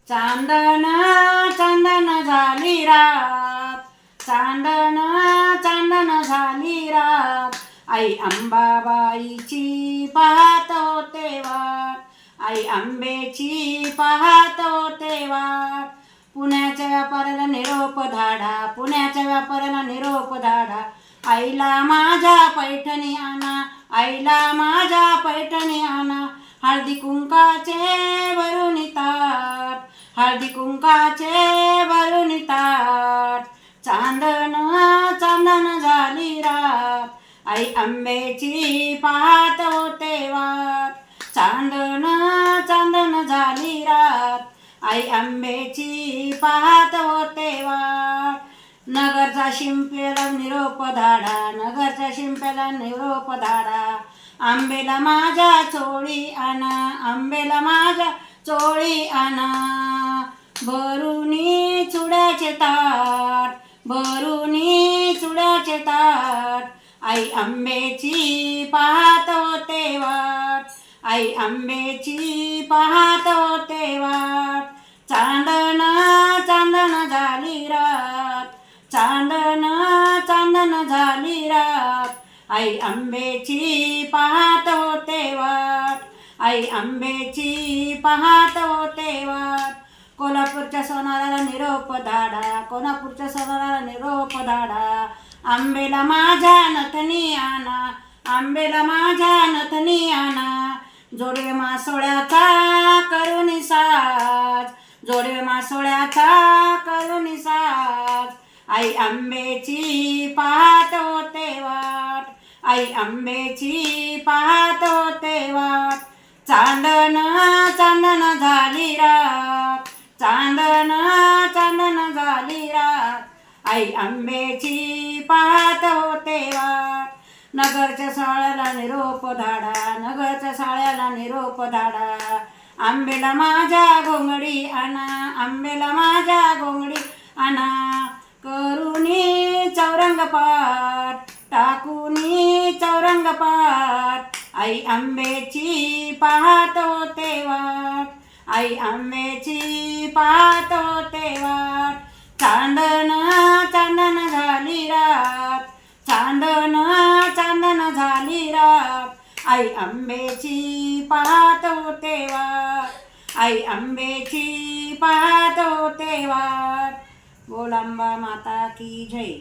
चांदण चांदण झाली रात, चांदण चांदण झाली रात. आई अंबाबाईची पाहत होते वाट, आई आंबेची पाहत होते वाट. पुण्याच्या व्यापाऱ्याला निरोप धाडा, पुण्याच्या व्यापाऱ्याला निरोप धाडा. आईला माझ्या पैठणी आणा, आईला माझ्या पैठणी आणा. हळदी कुंकाचे भरून ताट, हळदी कुंकाचे भरून ताट. चांदण चांदण झाली रात, आई आंबेची पाहत होते वाट. चांदण चांदण झाली रात, आई आंबेची पाहत होते वाट. नगरचा शिंप्याला निरोप धाडा, नगरच्या शिंप्याला निरोप धाडा. आंबेला माझ्या चोळी आणा, आंबेला माझ्या चोळी आणा. भरुनी चुड्याचे ताट, भरुनी चुड्याचे ताट. आई आंबेची पाहत होते वाट, आई आंबेची पाहत होते वाट. चांदण चांदण झाली रात, चांदण चांदण झाली रात. आई आंबेची पाहत होते वाट, आई आंबेची पाहत होते वाट. कोल्हापूरच्या सोनाराला निरोप धाडा, कोल्हापूरच्या सोनाराला निरोप धाडा. आंबेला माझ्या नथनी आणा, आंबेला माझ्या नथनी आणा. जोडवे मासोळ्याचा करून साज, जोडवे मासोळ्याचा करून साज. आई आंबेची पाहत होते वाट, आई आंबेची पाहत होते वाट. चांदण चांदण झाली रात, चांदण चांदण झाली रात. आई आंबेची पाहत होते वाट. नगरच्या साळ्याला निरोप धाडा, नगरच्या साळ्याला निरोप धाडा. आंबेला माझ्या घोंगडी आणा, आंबेला माझ्या घोंगडी आणा. करुनी चौरंग पाट, टाकुनी चौरंग पाट. आई आंबेची पाहत होते वाट, आई आंबेची पाहत होते वाट. चांदण चांदण झाली रात, चांदण चांदण झाली रात. आई आंबेची पाहत होते वाट, आई आंबेची पाहत होते वाट. बोल अंबा माता की जय.